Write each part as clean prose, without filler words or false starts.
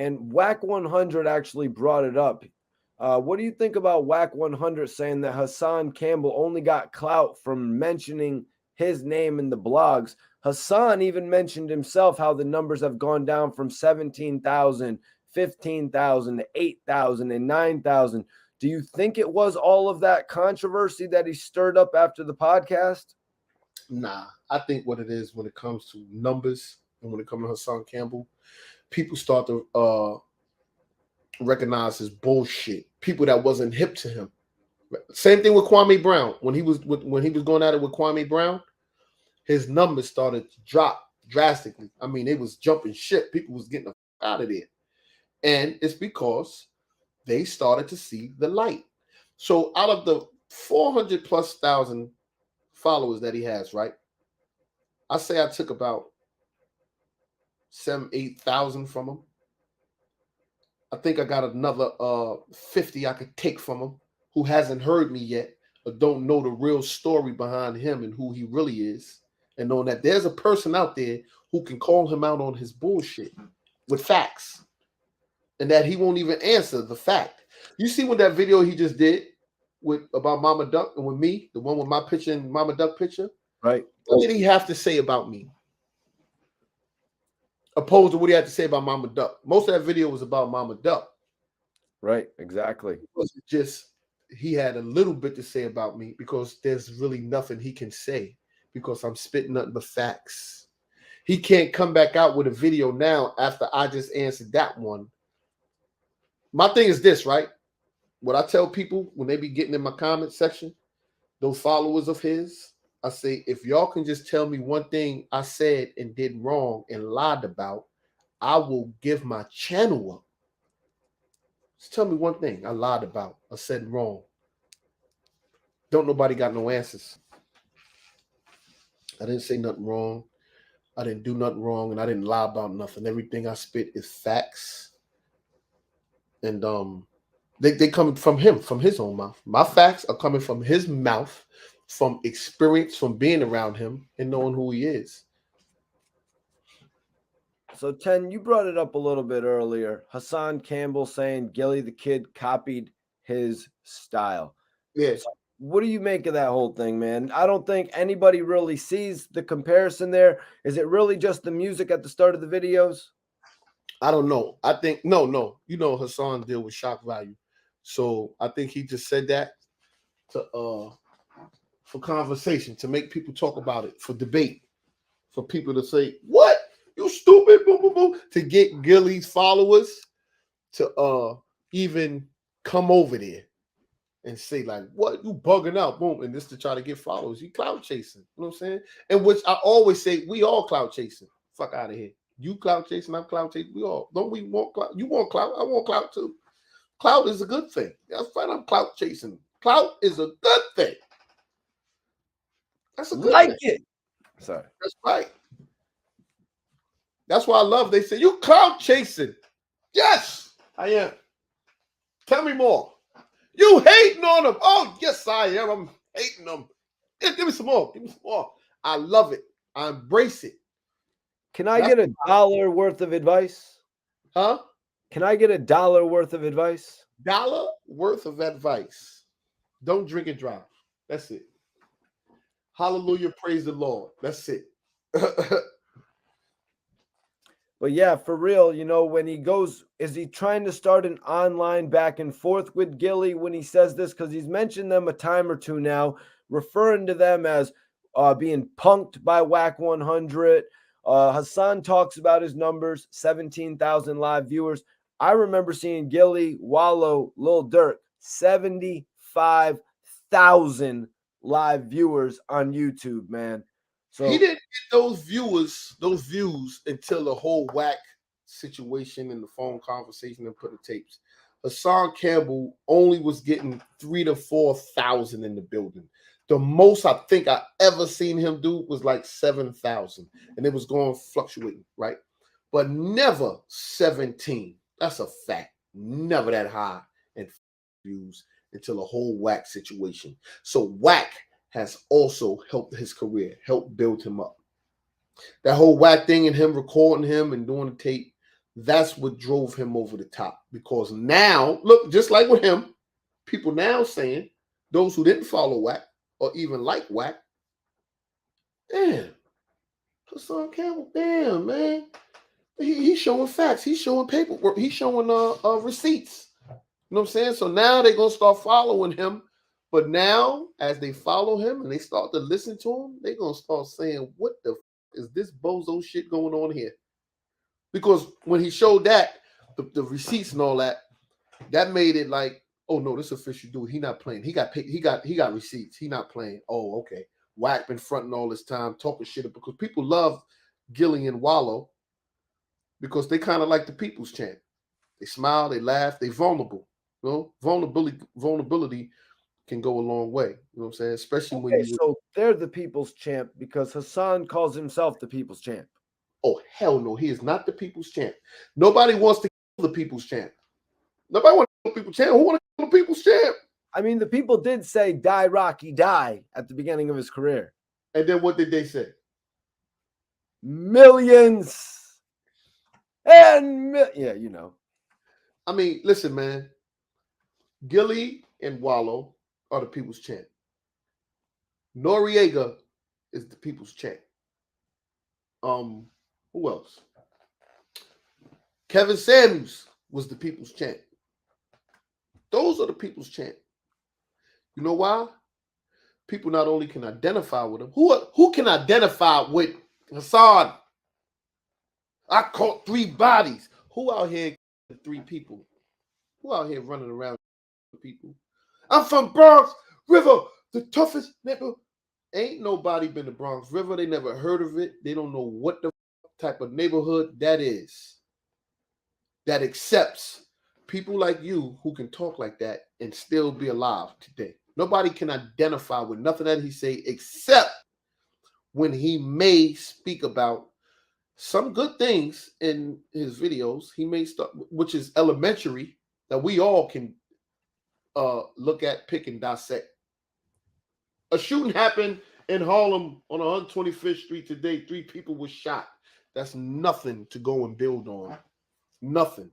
And Wack 100 actually brought it up. What do you think about Wack 100 saying that Hassan Campbell only got clout from mentioning his name in the blogs? Hassan even mentioned himself how the numbers have gone down from 17,000, 15,000 to 8,000 and 9,000. Do you think it was all of that controversy that he stirred up after the podcast? Nah, I think what it is when it comes to numbers and when it comes to Hassan Campbell, people start to recognize his bullshit. People that wasn't hip to him. Same thing with Kwame Brown. When he was going at it with Kwame Brown, his numbers started to drop drastically. I mean, it was jumping ship. People was getting out of there. And it's because they started to see the light. So out of the 400 plus thousand followers that he has, right? I say I took about 8,000 from him. I think I got another 50 I could take from him who hasn't heard me yet or don't know the real story behind him and who he really is. And knowing that there's a person out there who can call him out on his bullshit with facts. And that he won't even answer the fact. You see what that video he just did with about Mama Duck and with me, the one with my picture and Mama Duck picture? Right. What did he have to say about me? Opposed to what he had to say about Mama Duck. Most of that video was about Mama Duck. Right, exactly. It was just he had a little bit to say about me because there's really nothing he can say because I'm spitting nothing but facts. He can't come back out with a video now after I just answered that one. My thing is this, right? What I tell people when they be getting in my comment section, those followers of his, I say, if y'all can just tell me one thing I said and did wrong and lied about, I will give my channel up. Just tell me one thing I lied about or said wrong. Don't nobody got no answers. I didn't say nothing wrong. I didn't do nothing wrong, and I didn't lie about nothing. Everything I spit is facts. And they come from him, from his own mouth. My facts are coming from his mouth, from experience, from being around him and knowing who he is. So, Ten, you brought it up a little bit earlier. Hassan Campbell saying Gillie the Kid copied his style. Yes. So what do you make of that whole thing, man? I don't think anybody really sees the comparison there. Is it really just the music at the start of the videos? I don't know. I think no. You know Hassan deal with shock value. So I think he just said that to for conversation, to make people talk about it, for debate, for people to say, what? You stupid, boom, boom, boom, to get Gillie's followers to even come over there and say, like, what? You bugging out, boom, and this to try to get followers. You clout chasing. You know what I'm saying? And which I always say, we all clout chasing. Fuck out of here. You clout chasing, I'm clout chasing. We all don't we want clout? You want clout, I want clout too. Clout is a good thing. That's fine. I'm clout chasing. Clout is a good thing. That's a good like thing. it. Sorry. That's right. That's why I love. They say you clout chasing. Yes, I am. Tell me more. You hating on them? Oh, yes, I am. I'm hating them. Give me some more. Give me some more. I love it. I embrace it. Can I get $1 worth of advice? Huh? Can I get $1 worth of advice? $1 worth of advice. Don't drink and drive. That's it. Hallelujah. Praise the Lord. That's it. But yeah, for real, you know, when he goes, is he trying to start an online back and forth with Gillie when he says this? Because he's mentioned them a time or two now, referring to them as being punked by Wack 100. Hassan talks about his numbers, 17,000 live viewers. I remember seeing Gillie, Wallow, Lil Durk, 75,000 live viewers on YouTube, man. So he didn't get those views until the whole Wack situation and the phone conversation and put the tapes. Hassan Campbell only was getting 3,000 to 4,000 in the building. The most I think I ever seen him do was like 7,000, and it was going fluctuating, right? But never 17. That's a fact. Never that high in views until the whole Wack situation. So Wack has also helped his career, helped build him up. That whole Wack thing and him recording him and doing the tape, That's what drove him over the top. Because now, look, just like with him, people now saying, those who didn't follow Wack or even like Wack, damn, Hassan Campbell, damn, man. He's showing facts. He's showing paperwork. He's showing receipts. You know what I'm saying? So now they're going to start following him. But now, as they follow him and they start to listen to him, they're going to start saying, what the is this bozo shit going on here? Because when he showed that, the receipts and all that, that made it like, oh no, this official dude, he not playing. He got paid, he got receipts. He not playing. Oh, okay. Wack been fronting all this time, talking shit because people love Gillie and Wallow because they kind of like the people's champ. They smile, they laugh, they vulnerable. You know, vulnerability can go a long way. You know what I'm saying? Especially when you. So they're the people's champ because Hassan calls himself the people's champ. Oh hell no, he is not the people's champ. Nobody wants to kill the people's champ. Nobody wants to kill the people's champ. Who want to kill the people's champ? I mean, the people did say "Die Rocky, die" at the beginning of his career. And then what did they say? Millions. And yeah, you know. I mean, listen, man. Gillie and Wallow are the people's champ. Noriega is the people's champ. Who else? Kevin Samuels was the people's champ. Those are the people's champ. You know why? People not only can identify with him. Who can identify with Hassan? I caught 3 bodies. Who out here 3 people? Who out here running around with people? I'm from Bronx River, the toughest nigga. Ain't nobody been to Bronx River. They never heard of it. They don't know what the type of neighborhood that is. That accepts people like you who can talk like that and still be alive today. Nobody can identify with nothing that he say except when he may speak about some good things in his videos. He may start, which is elementary, that we all can look at, pick, and dissect. A shooting happened in Harlem on 125th Street today. 3 people were shot. That's nothing to go and build on. Nothing.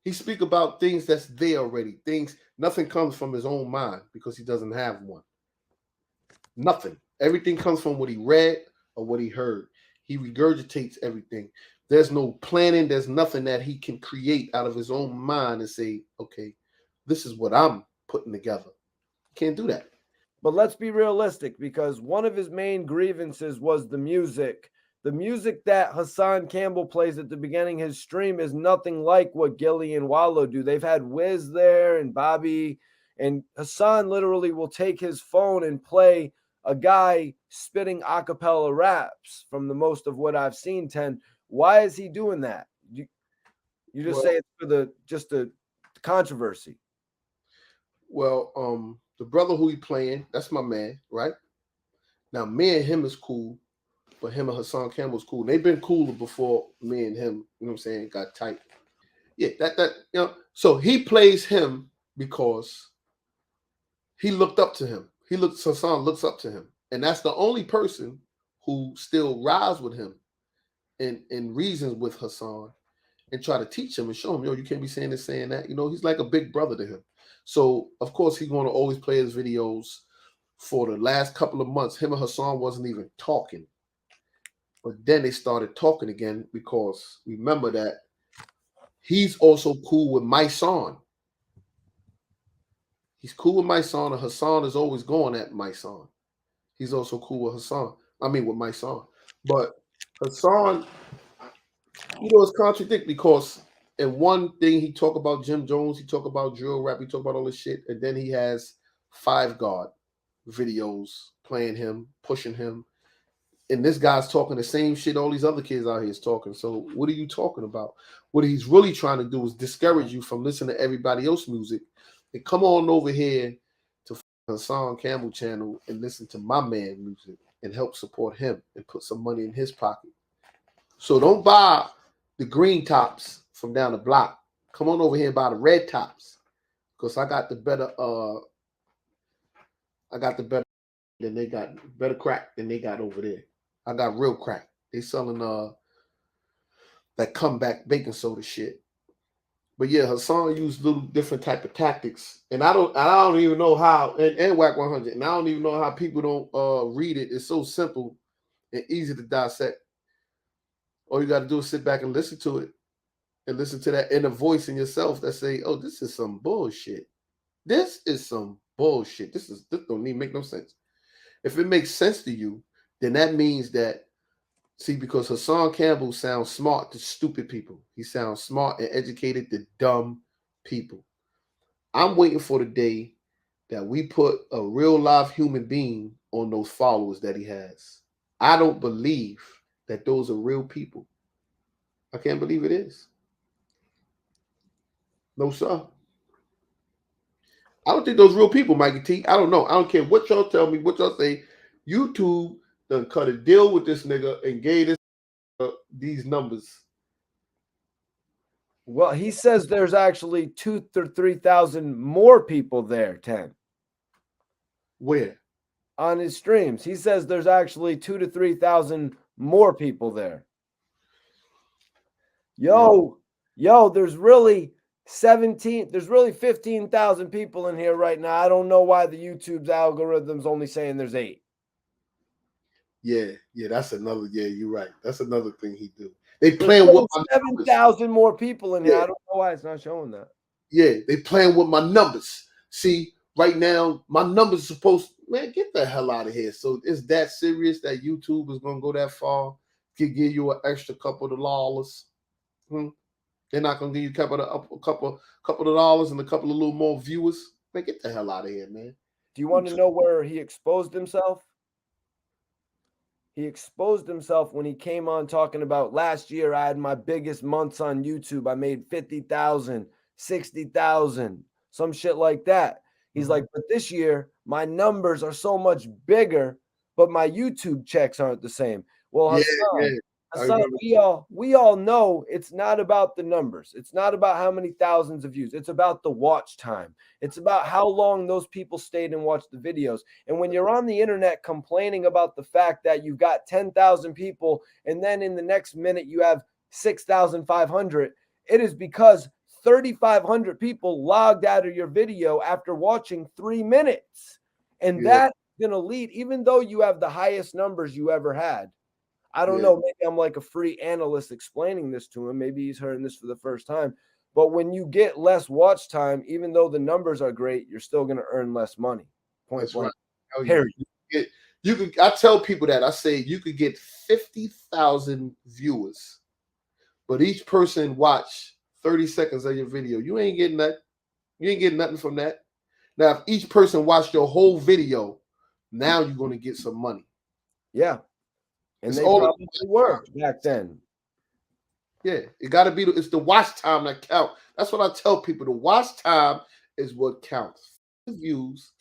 He speak about things that's there already. Nothing comes from his own mind because he doesn't have one. Nothing. Everything comes from what he read or what he heard. He regurgitates everything. There's no planning. There's nothing that he can create out of his own mind and say, okay, this is what I'm putting together. Can't do that. But let's be realistic, because one of his main grievances was the music. The music that Hassan Campbell plays at the beginning of his stream is nothing like what Gillie and Wallow do. They've had Wiz there and Bobby, and Hassan literally will take his phone and play a guy spitting a cappella raps from the most of what I've seen, 10. Why is he doing that? You just say it's for the controversy. Well, the brother who he playing, that's my man, right? Now, me and him is cool, but him and Hassan Campbell's cool. They've been cooler before me and him, you know what I'm saying, got tight. Yeah, so he plays him because he looked up to him. Hassan looks up to him. And that's the only person who still rides with him and reasons with Hassan and try to teach him and show him, yo, you can't be saying this, saying that. You know, he's like a big brother to him. So, of course, he's going to always play his videos. For the last couple of months, him and Hassan wasn't even talking. But then they started talking again because remember that he's also cool with my son. He's cool with my son, and Hassan is always going at my son. He's also cool with Hassan. With my son. But Hassan, it's contradictory because in one thing he talk about Jim Jones, he talk about drill rap, he talk about all this shit, and then he has 5 God videos playing him, pushing him. And this guy's talking the same shit all these other kids out here is talking. So what are you talking about? What he's really trying to do is discourage you from listening to everybody else's music and come on over here to Hassan Campbell channel and listen to my man music and help support him and put some money in his pocket. So don't buy the green tops from down the block. Come on over here and buy the red tops. Because I got the better than they got, better crack than they got over there. I got real crack. They selling that comeback baking soda shit. But yeah, Hassan used little different type of tactics, and I don't even know how. And Wack 100, and I don't even know how people don't read it. It's so simple and easy to dissect. All you got to do is sit back and listen to it, and listen to that inner voice in yourself that say, "Oh, this is some bullshit. This is some bullshit. This don't even make no sense." If it makes sense to you, then that means that, see, because Hassan Campbell sounds smart to stupid people. He sounds smart and educated to dumb people. I'm waiting for the day that we put a real live human being on those followers that he has. I don't believe that those are real people. I can't believe it is. No, sir. I don't think those real people, Mikey T. I don't know. I don't care what y'all tell me, what y'all say. YouTube done cut a deal with this nigga and gave this these numbers. Well, he says there's actually 2,000 to 3,000 more people there, 10. Where? On his streams. He says there's actually 2,000 to 3,000 more people there. Yo, there's really 15,000 people in here right now. I don't know why the YouTube's algorithm's only saying there's 8. Yeah, that's another. Yeah, you're right. That's another thing he do. They playing with my 7,000 more people in here. I don't know why it's not showing that. Yeah, they playing with my numbers. See, right now, my numbers are supposed. Man, get the hell out of here. So it's that serious that YouTube is gonna go that far to give you an extra couple of dollars. They're not gonna give you a couple of dollars and a couple of little more viewers. Man, get the hell out of here, man. Do you want to know where he exposed himself? He exposed himself when he came on talking about last year I had my biggest months on YouTube. I made 50,000, 60,000, some shit like that. He's like, but this year my numbers are so much bigger, but my YouTube checks aren't the same. Well, Hassan, we all know it's not about the numbers. It's not about how many thousands of views. It's about the watch time. It's about how long those people stayed and watched the videos. And when you're on the internet complaining about the fact that you've got 10,000 people and then in the next minute you have 6,500, it is because 3,500 people logged out of your video after watching 3 minutes. And that's going to lead, even though you have the highest numbers you ever had. I don't know. Maybe I'm like a free analyst explaining this to him. Maybe he's hearing this for the first time. But when you get less watch time, even though the numbers are great, you're still going to earn less money. Point blank. Right. You could. I tell people that. I say you could get 50,000 viewers, but each person watch 30 seconds of your video. You ain't getting that. You ain't getting nothing from that. Now, if each person watched your whole video, now you're going to get some money. Yeah. And they probably were back then. Yeah, it got to be. It's the watch time that count. That's what I tell people. The watch time is what counts. Views,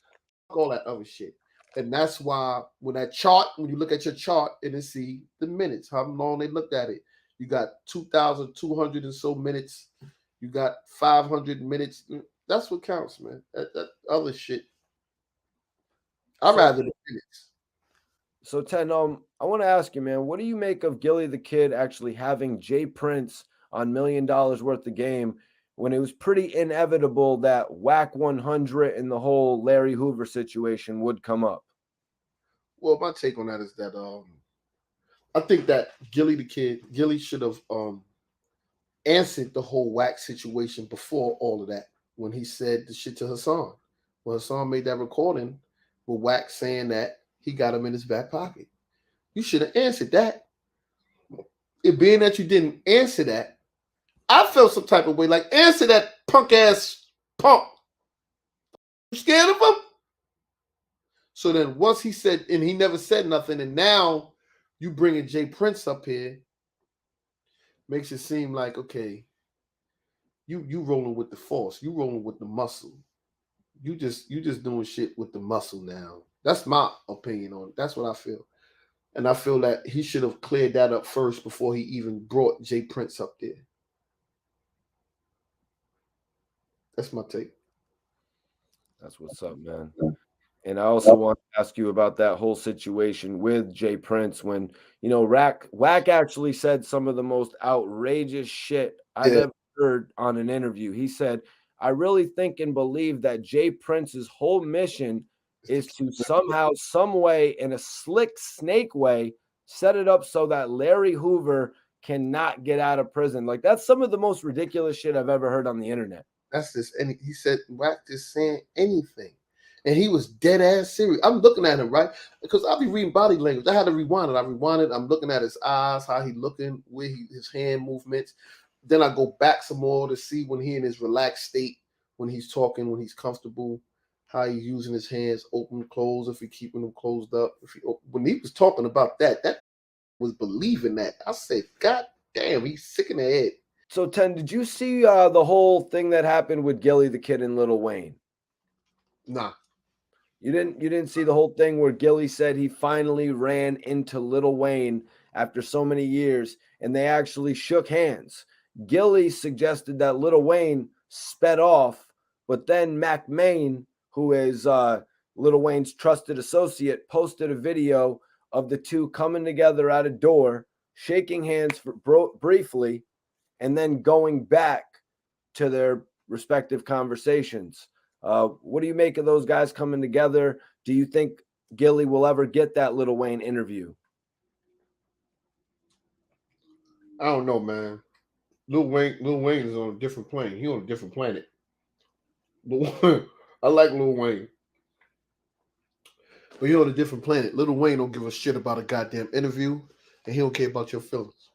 all that other shit. And that's why when you look at your chart and then see the minutes, how long they looked at it. You got 2,200 and so minutes. You got 500 minutes. That's what counts, man. That other shit. I'd rather the minutes. So, Ten, I want to ask you, man, what do you make of Gillie the Kid actually having Jay Prince on $1 million worth of game when it was pretty inevitable that Wack 100 and the whole Larry Hoover situation would come up? Well, my take on that is that I think that Gillie should have answered the whole Wack situation before all of that when he said the shit to Hassan. When Hassan made that recording with Wack saying that he got him in his back pocket. You should have answered that. It being that you didn't answer that, I felt some type of way. Like, answer that punk ass punk. You scared of him? So then once he said, and he never said nothing, and now you bringing Jay Prince up here, makes it seem like, okay, you rolling with the force. You rolling with the muscle. You just doing shit with the muscle now. That's my opinion on it. That's what I feel. And I feel that he should have cleared that up first before he even brought Jay Prince up there. That's my take. That's what's up, man. And I also want to ask you about that whole situation with Jay Prince when, Wack actually said some of the most outrageous shit I've Yeah, ever heard on an interview. He said, I really think and believe that Jay Prince's whole mission is to somehow, some way, in a slick snake way, set it up so that Larry Hoover cannot get out of prison. Like, that's some of the most ridiculous shit I've ever heard on the internet. that's just any. He said Wack just saying anything, and he was dead ass serious. I'm looking at him right because I'll be reading body language. I had to rewind it. I rewind it. I'm looking at his eyes, how he looking, his hand movements. Then I go back some more to see when he in his relaxed state, when he's talking, when he's comfortable, how he's using his hands, open, close, if he keeping them closed up. When he was talking about that was believing that. I said, God damn, he's sick in the head. So, Ten, did you see the whole thing that happened with Gillie the Kid and Lil Wayne? Nah. You didn't see the whole thing where Gillie said he finally ran into Lil Wayne after so many years, and they actually shook hands. Gillie suggested that Lil Wayne sped off, but then Mac Main, who is Lil Wayne's trusted associate, posted a video of the two coming together at a door, shaking hands briefly, and then going back to their respective conversations. What do you make of those guys coming together? Do you think Gillie will ever get that Lil Wayne interview? I don't know, man. Lil Wayne is on a different plane. He on a different planet. I like Lil Wayne. But he on a different planet. Lil Wayne don't give a shit about a goddamn interview, and he don't care about your feelings.